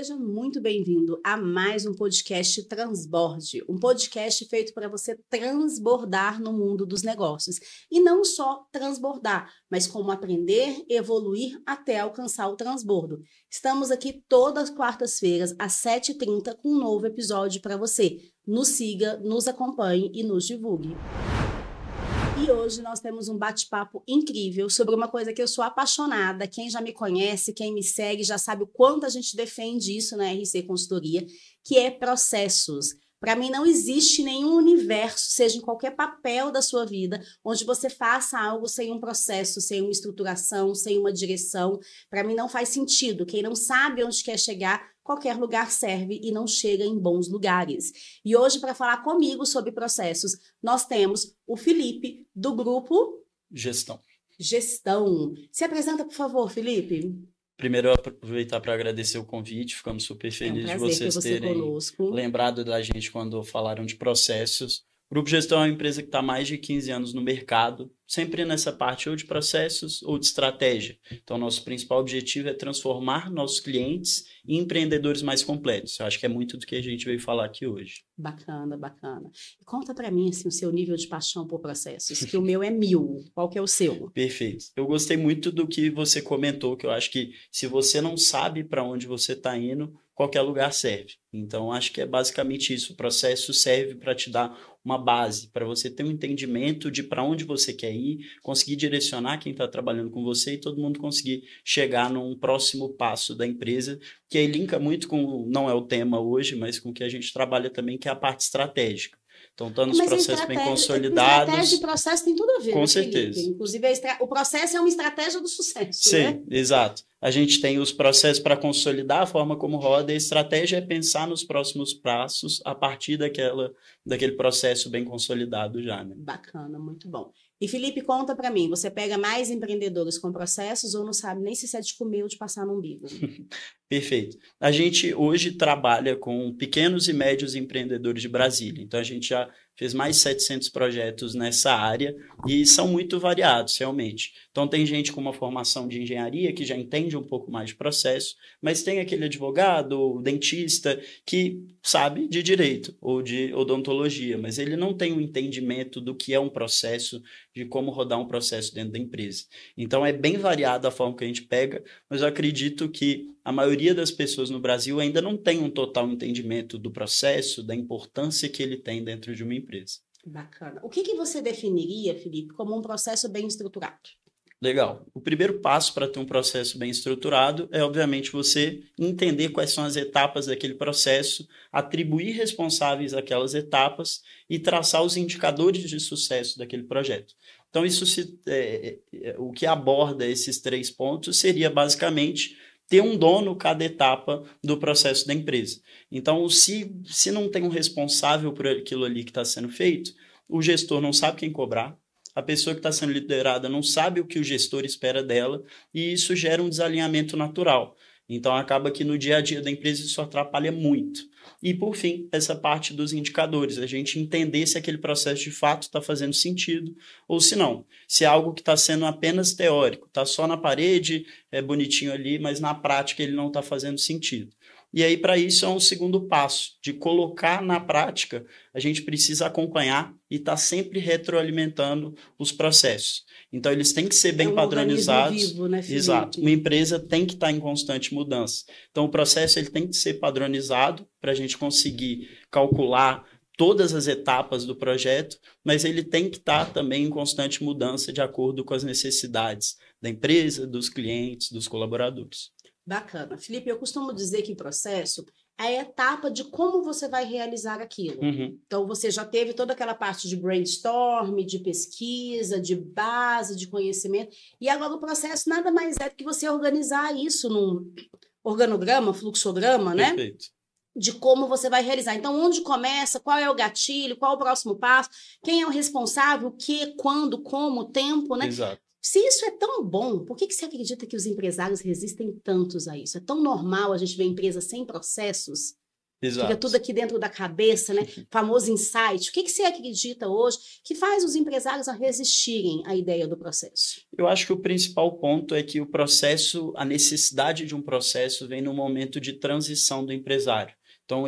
Seja muito bem-vindo a mais um podcast Transborde, um podcast feito para você transbordar no mundo dos negócios. E não só transbordar, mas como aprender, evoluir até alcançar o transbordo. Estamos aqui todas as quartas-feiras, às 7h30, com um novo episódio para você. Nos siga, nos acompanhe e nos divulgue. E hoje nós temos um bate-papo incrível sobre uma coisa que eu sou apaixonada. Quem já me conhece, quem me segue, já sabe o quanto a gente defende isso na RC Consultoria, que é processos. Para mim não existe nenhum universo, seja em qualquer papel da sua vida, onde você faça algo sem um processo, sem uma estruturação, sem uma direção. Para mim não faz sentido. Quem não sabe onde quer chegar, qualquer lugar serve e não chega em bons lugares. E hoje, para falar comigo sobre processos, nós temos o Felipe, do grupo Gestão. Se apresenta, por favor, Felipe. Primeiro, eu aproveitar para agradecer o convite. Ficamos super felizes de vocês terem lembrado da gente quando falaram de processos. O Grupo Gestão é uma empresa que está há mais de 15 anos no mercado, sempre nessa parte ou de processos ou de estratégia. Então, nosso principal objetivo é transformar nossos clientes em empreendedores mais completos. Eu acho que é muito do que a gente veio falar aqui hoje. Bacana, bacana. Conta para mim assim, o seu nível de paixão por processos, que o meu é 1000. Qual que é o seu? Perfeito. Eu gostei muito do que você comentou, que eu acho que se você não sabe para onde você está indo, qualquer lugar serve. Então, acho que é basicamente isso. O processo serve para te dar uma base, para você ter um entendimento de para onde você quer ir, conseguir direcionar quem está trabalhando com você e todo mundo conseguir chegar num próximo passo da empresa, que aí linka muito com, não é o tema hoje, mas com o que a gente trabalha também, que é a parte estratégica. Então, estando os processos bem consolidados... Estratégia e processo tem tudo a ver, com né, certeza. Felipe? Inclusive, o processo é uma estratégia do sucesso, sim, né? Exato. A gente tem os processos para consolidar a forma como roda, e a estratégia é pensar nos próximos passos a partir daquele processo bem consolidado já, né? Bacana, muito bom. E Felipe, conta para mim, você pega mais empreendedores com processos ou não sabe nem se é de comer ou de passar no umbigo? Perfeito. A gente hoje trabalha com pequenos e médios empreendedores de Brasília. Então, a gente já fez mais de 700 projetos nessa área e são muito variados, realmente. Então, tem gente com uma formação de engenharia que já entende um pouco mais de processo, mas tem aquele advogado, dentista, que sabe de direito ou de odontologia, mas ele não tem um entendimento do que é um processo, de como rodar um processo dentro da empresa. Então, é bem variada a forma que a gente pega, mas eu acredito que a maioria das pessoas no Brasil ainda não tem um total entendimento do processo, da importância que ele tem dentro de uma empresa. Bacana. O que você definiria, Felipe, como um processo bem estruturado? Legal. O primeiro passo para ter um processo bem estruturado é, obviamente, você entender quais são as etapas daquele processo, atribuir responsáveis àquelas etapas e traçar os indicadores de sucesso daquele projeto. Então, o que aborda esses 3 pontos seria, basicamente, ter um dono cada etapa do processo da empresa. Então, se não tem um responsável por aquilo ali que está sendo feito, o gestor não sabe quem cobrar, a pessoa que está sendo liderada não sabe o que o gestor espera dela, e isso gera um desalinhamento natural. Então, acaba que no dia a dia da empresa isso atrapalha muito. E, por fim, essa parte dos indicadores, a gente entender se aquele processo de fato está fazendo sentido ou se não. Se é algo que está sendo apenas teórico, está só na parede, é bonitinho ali, mas na prática ele não está fazendo sentido. E aí, para isso, é um segundo passo, de colocar na prática, a gente precisa acompanhar e estar sempre retroalimentando os processos. Então, eles têm que ser bem padronizados. Vivo, né, Felipe? Exato. Uma empresa tem que estar em constante mudança. Então, o processo ele tem que ser padronizado para a gente conseguir calcular todas as etapas do projeto, mas ele tem que estar também em constante mudança de acordo com as necessidades da empresa, dos clientes, dos colaboradores. Bacana. Felipe, eu costumo dizer que processo é a etapa de como você vai realizar aquilo. Uhum. Então, você já teve toda aquela parte de brainstorm, de pesquisa, de base, de conhecimento, e agora o processo nada mais é do que você organizar isso num organograma, fluxograma, né? Perfeito. De como você vai realizar. Então, onde começa, qual é o gatilho, qual é o próximo passo, quem é o responsável, o que, quando, como, o tempo, né? Exato. Se isso é tão bom, por que você acredita que os empresários resistem tantos a isso? É tão normal a gente ver empresas sem processos? Exato. Fica tudo aqui dentro da cabeça, né? Famoso insight. O que você acredita hoje que faz os empresários a resistirem à ideia do processo? Eu acho que o principal ponto é que o processo, a necessidade de um processo vem no momento de transição do empresário. Então,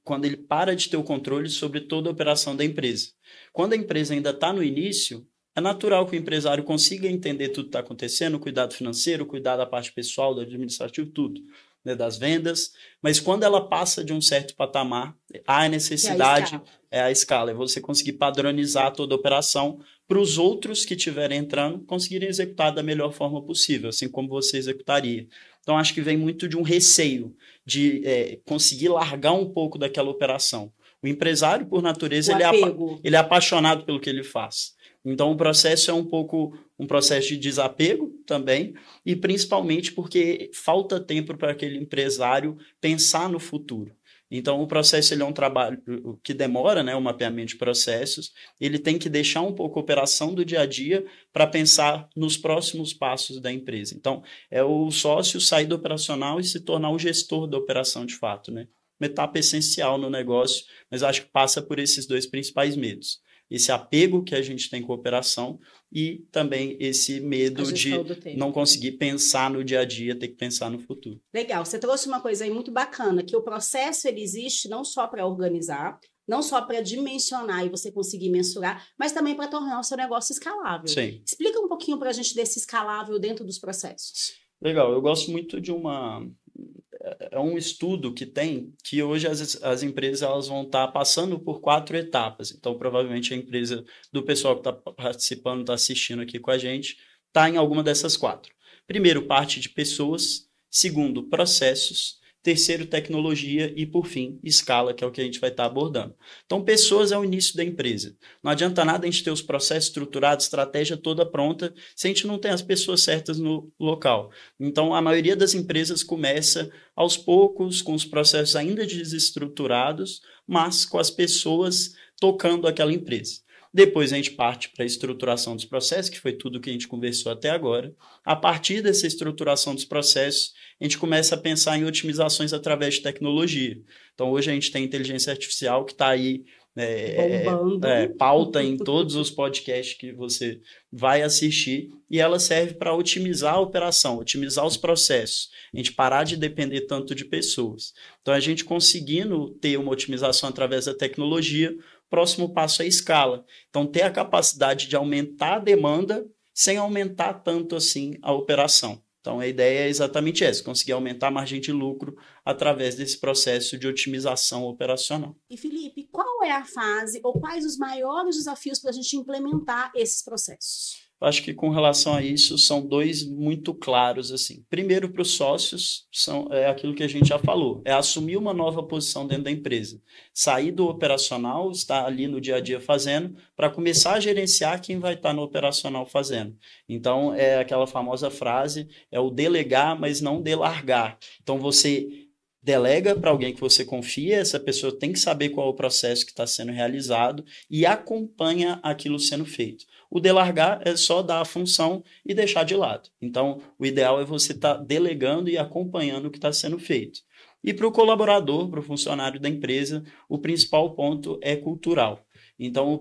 quando ele para de ter o controle sobre toda a operação da empresa. Quando a empresa ainda está no início, é natural que o empresário consiga entender tudo que está acontecendo, cuidar do financeiro, cuidar da parte pessoal, do administrativo, tudo, né, das vendas. Mas quando ela passa de um certo patamar, há necessidade, é a escala, é você conseguir padronizar toda a operação para os outros que estiverem entrando conseguirem executar da melhor forma possível, assim como você executaria. Então, acho que vem muito de um receio de conseguir largar um pouco daquela operação. O empresário, por natureza, ele é apaixonado pelo que ele faz. Então, o processo é um pouco um processo de desapego também, e principalmente porque falta tempo para aquele empresário pensar no futuro. Então, o processo ele é um trabalho que demora, né, o mapeamento de processos. Ele tem que deixar um pouco a operação do dia a dia para pensar nos próximos passos da empresa. Então, é o sócio sair do operacional e se tornar o gestor da operação de fato, né? Uma etapa essencial no negócio, mas acho que passa por esses dois principais medos. Esse apego que a gente tem com a operação e também esse medo de não conseguir pensar no dia a dia, ter que pensar no futuro. Legal, você trouxe uma coisa aí muito bacana, que o processo ele existe não só para organizar, não só para dimensionar e você conseguir mensurar, mas também para tornar o seu negócio escalável. Sim. Explica um pouquinho para a gente desse escalável dentro dos processos. Legal, eu gosto muito de um estudo que hoje as empresas elas vão estar passando por 4 etapas. Então, provavelmente a empresa do pessoal que está participando, está assistindo aqui com a gente, está em alguma dessas 4. Primeiro, parte de pessoas. Segundo, processos. Terceiro, tecnologia. E, por fim, escala, que é o que a gente vai estar abordando. Então, pessoas é o início da empresa. Não adianta nada a gente ter os processos estruturados, estratégia toda pronta, se a gente não tem as pessoas certas no local. Então, a maioria das empresas começa aos poucos, com os processos ainda desestruturados, mas com as pessoas tocando aquela empresa. Depois a gente parte para a estruturação dos processos, que foi tudo que a gente conversou até agora. A partir dessa estruturação dos processos, a gente começa a pensar em otimizações através de tecnologia. Então, hoje a gente tem inteligência artificial que está aí, pauta em todos os podcasts que você vai assistir, e ela serve para otimizar a operação, otimizar os processos, a gente parar de depender tanto de pessoas. Então, a gente conseguindo ter uma otimização através da tecnologia, próximo passo é a escala. Então, ter a capacidade de aumentar a demanda sem aumentar tanto assim a operação. Então, a ideia é exatamente essa, conseguir aumentar a margem de lucro através desse processo de otimização operacional. E, Felipe, qual é a fase ou quais os maiores desafios para a gente implementar esses processos? Eu acho que com relação a isso, são 2 muito claros. Assim. Primeiro, para os sócios, é aquilo que a gente já falou, é assumir uma nova posição dentro da empresa. Sair do operacional, estar ali no dia a dia fazendo, para começar a gerenciar quem vai estar no operacional fazendo. Então, é aquela famosa frase, é o delegar, mas não delargar. Então, você delega para alguém que você confia, essa pessoa tem que saber qual é o processo que está sendo realizado e acompanha aquilo sendo feito. O delargar é só dar a função e deixar de lado. Então, o ideal é você estar delegando e acompanhando o que está sendo feito. E para o colaborador, para o funcionário da empresa, o principal ponto é cultural. Então,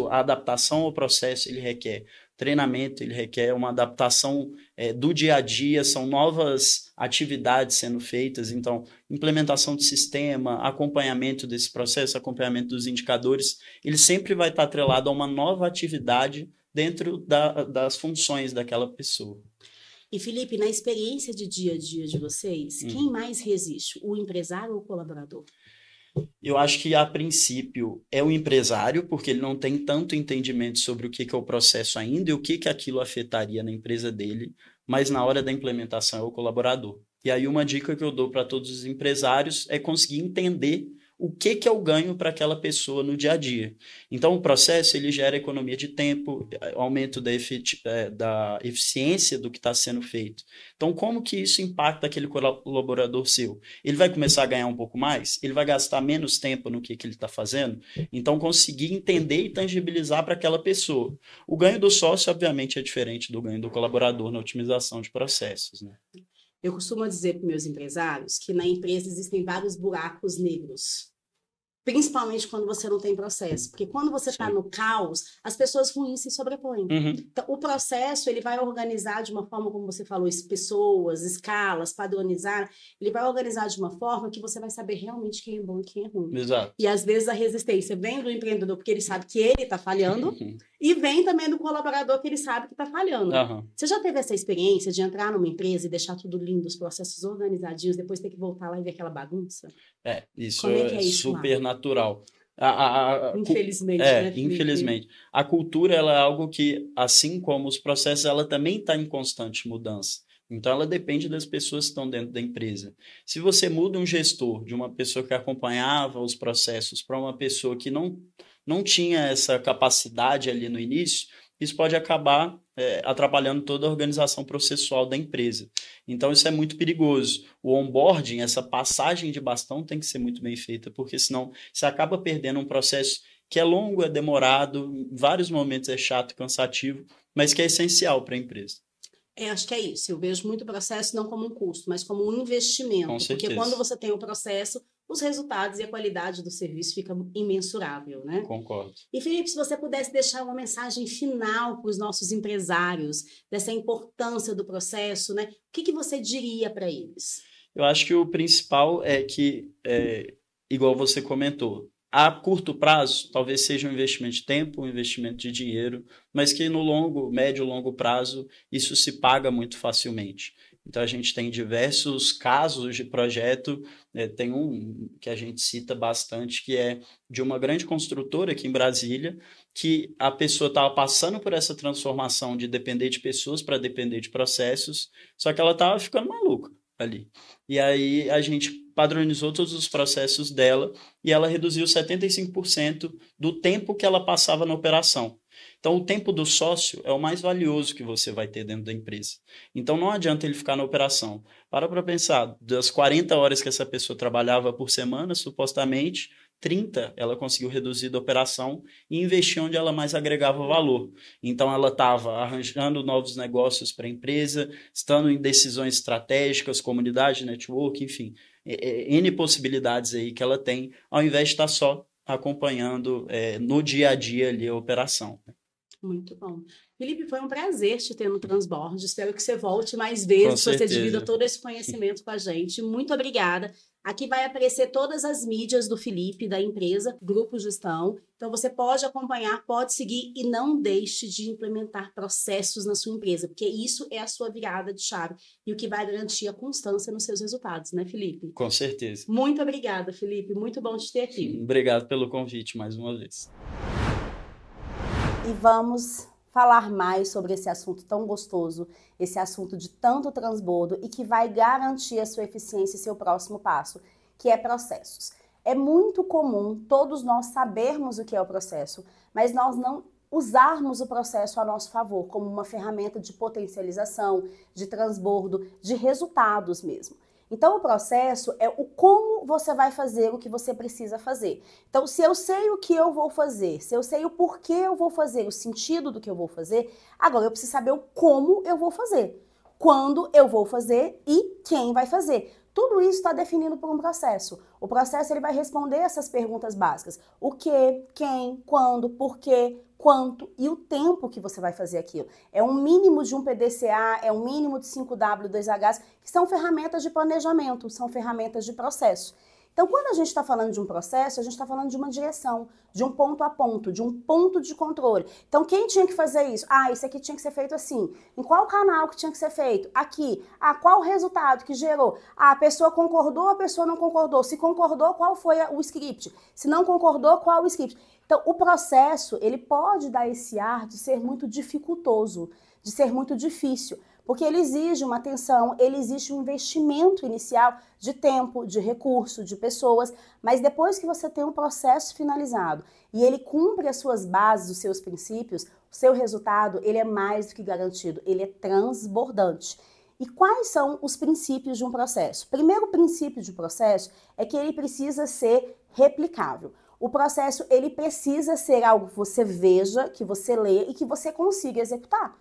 a adaptação ao processo, ele requer treinamento, ele requer uma adaptação do dia a dia, são novas atividades sendo feitas, então, implementação do sistema, acompanhamento desse processo, acompanhamento dos indicadores, ele sempre vai estar atrelado a uma nova atividade dentro das funções daquela pessoa. E, Felipe, na experiência de dia a dia de vocês, quem mais resiste, o empresário ou o colaborador? Eu acho que, a princípio, é o empresário, porque ele não tem tanto entendimento sobre o que é o processo ainda e o que aquilo afetaria na empresa dele, mas na hora da implementação é o colaborador. E aí uma dica que eu dou para todos os empresários é conseguir entender o que é o ganho para aquela pessoa no dia a dia. Então, o processo ele gera economia de tempo, aumento da eficiência do que está sendo feito. Então, como que isso impacta aquele colaborador seu? Ele vai começar a ganhar um pouco mais? Ele vai gastar menos tempo no que ele está fazendo? Então, conseguir entender e tangibilizar para aquela pessoa. O ganho do sócio, obviamente, é diferente do ganho do colaborador na otimização de processos, né? Eu costumo dizer para meus empresários que na empresa existem vários buracos negros. Principalmente quando você não tem processo. Porque quando você está no caos, as pessoas ruins se sobrepõem. Então, o processo, ele vai organizar de uma forma, como você falou, pessoas, escalas, padronizar. Ele vai organizar de uma forma que você vai saber realmente quem é bom e quem é ruim. Exato. E, às vezes, a resistência vem do empreendedor porque ele sabe que ele está falhando e vem também do colaborador que ele sabe que está falhando. Você já teve essa experiência de entrar numa empresa e deixar tudo lindo, os processos organizadinhos, depois ter que voltar lá e ver aquela bagunça? Isso é super natural. Infelizmente, né, Felipe? Infelizmente. A cultura, ela é algo que, assim como os processos, ela também está em constante mudança. Então, ela depende das pessoas que estão dentro da empresa. Se você muda um gestor de uma pessoa que acompanhava os processos para uma pessoa que não tinha essa capacidade ali no início, isso pode acabar atrapalhando toda a organização processual da empresa. Então, isso é muito perigoso. O onboarding, essa passagem de bastão tem que ser muito bem feita, porque senão você acaba perdendo um processo que é longo, é demorado, em vários momentos é chato, cansativo, mas que é essencial para a empresa. Acho que é isso. Eu vejo muito o processo não como um custo, mas como um investimento. Com certeza. Porque quando você tem o processo, os resultados e a qualidade do serviço fica imensurável, né? Concordo. E, Felipe, se você pudesse deixar uma mensagem final para os nossos empresários, dessa importância do processo, né? O que você diria para eles? Eu acho que o principal é que, igual você comentou, a curto prazo, talvez seja um investimento de tempo, um investimento de dinheiro, mas que no médio e longo prazo, isso se paga muito facilmente. Então, a gente tem diversos casos de projeto, tem um que a gente cita bastante, que é de uma grande construtora aqui em Brasília, que a pessoa estava passando por essa transformação de depender de pessoas para depender de processos, só que ela estava ficando maluca ali. E aí, a gente padronizou todos os processos dela e ela reduziu 75% do tempo que ela passava na operação. Então, o tempo do sócio é o mais valioso que você vai ter dentro da empresa. Então, não adianta ele ficar na operação. Para pensar, das 40 horas que essa pessoa trabalhava por semana, supostamente, 30 ela conseguiu reduzir da operação e investir onde ela mais agregava valor. Então, ela estava arranjando novos negócios para a empresa, estando em decisões estratégicas, comunidade, network, enfim, N possibilidades aí que ela tem, ao invés de estar só acompanhando no dia a dia ali a operação. Muito bom. Felipe, foi um prazer te ter no Transbord. Espero que você volte mais vezes, que você divida todo esse conhecimento com a gente. Muito obrigada. Aqui vai aparecer todas as mídias do Felipe, da empresa, Grupo Gestão. Então, você pode acompanhar, pode seguir e não deixe de implementar processos na sua empresa, porque isso é a sua virada de chave e o que vai garantir a constância nos seus resultados, né, Felipe? Com certeza. Muito obrigada, Felipe. Muito bom te ter aqui. Obrigado pelo convite mais uma vez. E vamos falar mais sobre esse assunto tão gostoso, esse assunto de tanto transbordo e que vai garantir a sua eficiência e seu próximo passo, que é processos. É muito comum todos nós sabermos o que é o processo, mas nós não usarmos o processo a nosso favor, como uma ferramenta de potencialização, de transbordo, de resultados mesmo. Então, o processo é o como você vai fazer o que você precisa fazer. Então, se eu sei o que eu vou fazer, se eu sei o porquê eu vou fazer, o sentido do que eu vou fazer, agora eu preciso saber o como eu vou fazer, quando eu vou fazer e quem vai fazer. Tudo isso está definido por um processo. O processo ele vai responder essas perguntas básicas. O que, quem, quando, porquê, quanto e o tempo que você vai fazer aquilo. É um mínimo de um PDCA, é um mínimo de 5W, 2Hs, que são ferramentas de planejamento, são ferramentas de processo. Então, quando a gente está falando de um processo, a gente está falando de uma direção, de um ponto a ponto, de um ponto de controle. Então, quem tinha que fazer isso? Isso aqui tinha que ser feito assim. Em qual canal que tinha que ser feito? Aqui. Qual o resultado que gerou? A pessoa concordou, a pessoa não concordou. Se concordou, qual foi o script? Se não concordou, qual o script? Então, o processo, ele pode dar esse ar de ser muito dificultoso, de ser muito difícil. Porque ele exige uma atenção, ele exige um investimento inicial de tempo, de recurso, de pessoas, mas depois que você tem um processo finalizado e ele cumpre as suas bases, os seus princípios, o seu resultado, ele é mais do que garantido, ele é transbordante. E quais são os princípios de um processo? O primeiro princípio de processo é que ele precisa ser replicável. O processo, ele precisa ser algo que você veja, que você lê e que você consiga executar.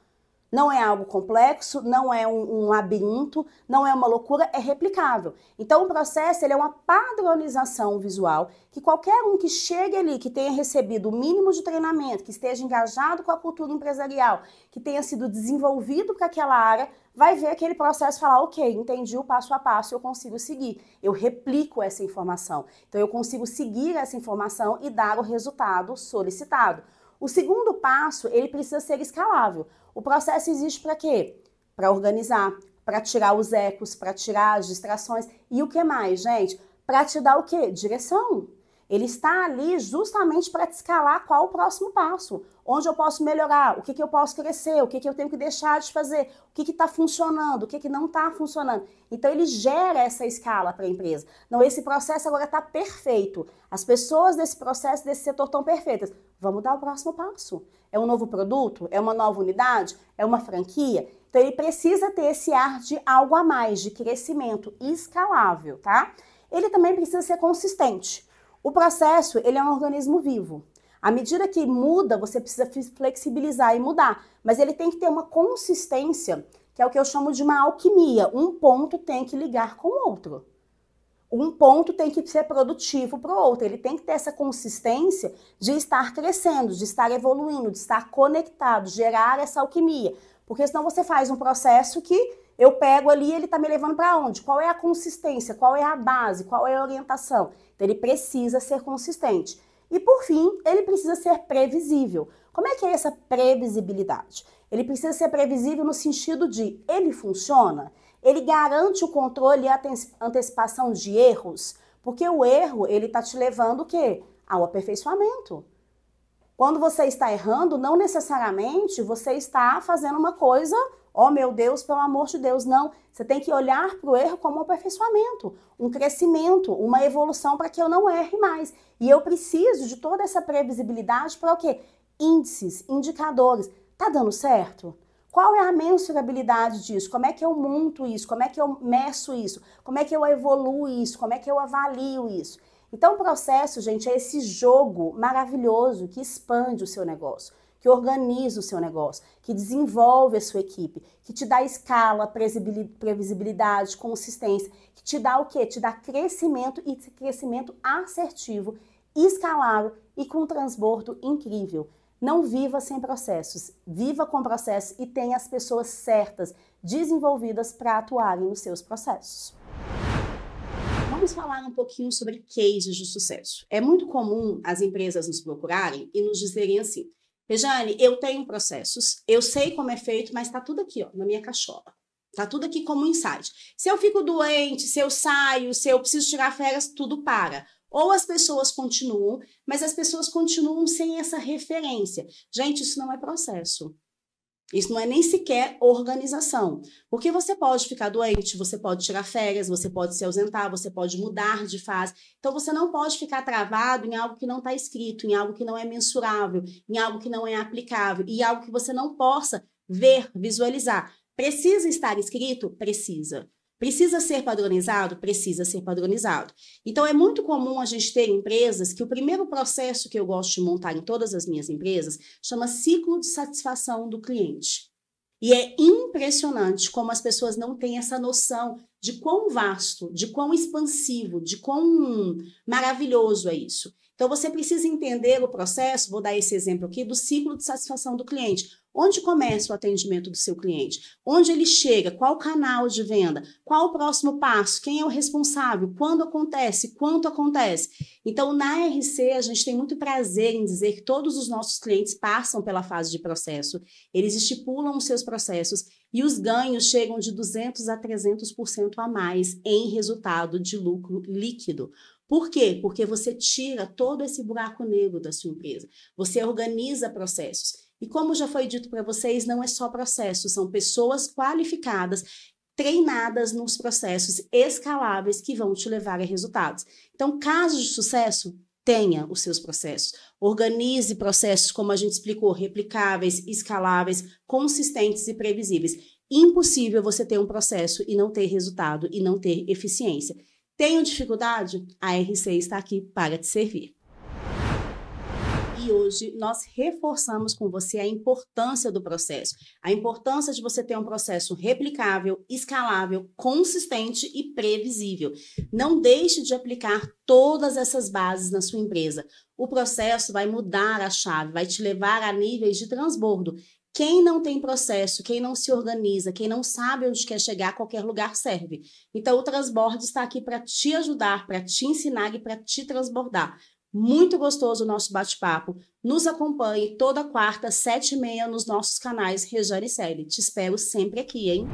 Não é algo complexo, não é um labirinto, não é uma loucura, é replicável. Então, o processo ele é uma padronização visual que qualquer um que chegue ali, que tenha recebido o mínimo de treinamento, que esteja engajado com a cultura empresarial, que tenha sido desenvolvido para aquela área, vai ver aquele processo e falar, ok, entendi o passo a passo, eu consigo seguir. Eu replico essa informação. Então, eu consigo seguir essa informação e dar o resultado solicitado. O segundo passo, ele precisa ser escalável. O processo existe para quê? Para organizar, para tirar os ecos, para tirar as distrações. E o que mais, gente? Para te dar o quê? Direção. Ele está ali justamente para te escalar qual o próximo passo. Onde eu posso melhorar, o que eu posso crescer, o que eu tenho que deixar de fazer, o que está funcionando, o que não está funcionando. Então, ele gera essa escala para a empresa. Não, esse processo agora está perfeito. As pessoas desse processo, desse setor estão perfeitas. Vamos dar o próximo passo. É um novo produto? É uma nova unidade? É uma franquia? Então, ele precisa ter esse ar de algo a mais, de crescimento escalável, tá? Ele também precisa ser consistente. O processo, ele é um organismo vivo. À medida que muda, você precisa flexibilizar e mudar. Mas ele tem que ter uma consistência, que é o que eu chamo de uma alquimia. Um ponto tem que ligar com o outro. Um ponto tem que ser produtivo para o outro. Ele tem que ter essa consistência de estar crescendo, de estar evoluindo, de estar conectado, gerar essa alquimia. Porque senão você faz um processo que eu pego ali e ele está me levando para onde? Qual é a consistência? Qual é a base? Qual é a orientação? Então, ele precisa ser consistente. E, por fim, ele precisa ser previsível. Como é que é essa previsibilidade? Ele precisa ser previsível no sentido de ele funciona? Ele garante o controle e a antecipação de erros? Porque o erro, ele está te levando o quê? Ao aperfeiçoamento. Quando você está errando, não necessariamente você está fazendo uma coisa, oh meu Deus, pelo amor de Deus, não. Você tem que olhar para o erro como um aperfeiçoamento, um crescimento, uma evolução para que eu não erre mais. E eu preciso de toda essa previsibilidade para o quê? Índices, indicadores. Tá dando certo? Qual é a mensurabilidade disso? Como é que eu monto isso? Como é que eu meço isso? Como é que eu evoluo isso? Como é que eu avalio isso? Então, o processo, gente, é esse jogo maravilhoso que expande o seu negócio, que organiza o seu negócio, que desenvolve a sua equipe, que te dá escala, previsibilidade, consistência, que te dá o quê? Te dá crescimento e crescimento assertivo, escalável e com transbordo incrível. Não viva sem processos, viva com processos e tenha as pessoas certas, desenvolvidas para atuarem nos seus processos. Vamos falar um pouquinho sobre cases de sucesso. É muito comum as empresas nos procurarem e nos dizerem assim, Rejane, eu tenho processos, eu sei como é feito, mas está tudo aqui, ó, na minha cachola. Está tudo aqui como insight. Se eu fico doente, se eu saio, se eu preciso tirar férias, tudo para. Ou as pessoas continuam, mas as pessoas continuam sem essa referência. Gente, isso não é processo. Isso não é nem sequer organização. Porque você pode ficar doente, você pode tirar férias, você pode se ausentar, você pode mudar de fase. Então, você não pode ficar travado em algo que não está escrito, em algo que não é mensurável, em algo que não é aplicável, e algo que você não possa ver, visualizar. Precisa estar escrito? Precisa. Precisa ser padronizado? Precisa ser padronizado. Então, é muito comum a gente ter empresas que o primeiro processo que eu gosto de montar em todas as minhas empresas chama ciclo de satisfação do cliente. E é impressionante como as pessoas não têm essa noção de quão vasto, de quão expansivo, de quão maravilhoso é isso. Então, você precisa entender o processo, vou dar esse exemplo aqui, do ciclo de satisfação do cliente. Onde começa o atendimento do seu cliente? Onde ele chega? Qual o canal de venda? Qual o próximo passo? Quem é o responsável? Quando acontece? Quanto acontece? Então, na RC, a gente tem muito prazer em dizer que todos os nossos clientes passam pela fase de processo, eles estipulam os seus processos e os ganhos chegam de 200% a 300% a mais em resultado de lucro líquido. Por quê? Porque você tira todo esse buraco negro da sua empresa. Você organiza processos. E como já foi dito para vocês, não é só processo, são pessoas qualificadas, treinadas nos processos escaláveis que vão te levar a resultados. Então, caso de sucesso, tenha os seus processos. Organize processos, como a gente explicou, replicáveis, escaláveis, consistentes e previsíveis. Impossível você ter um processo e não ter resultado e não ter eficiência. Tenho dificuldade? A RC está aqui para te servir. e hoje nós reforçamos com você a importância do processo, a importância de você ter um processo replicável, escalável, consistente e previsível. Não deixe de aplicar todas essas bases na sua empresa. O processo vai mudar a chave, vai te levar a níveis de transbordo. Quem não tem processo, quem não se organiza, quem não sabe onde quer chegar, qualquer lugar serve. Então, o Transbordo está aqui para te ajudar, para te ensinar e para te transbordar. Muito gostoso o nosso bate-papo. Nos acompanhe toda quarta, 7h30, nos nossos canais Rejane Selle. Te espero sempre aqui, hein?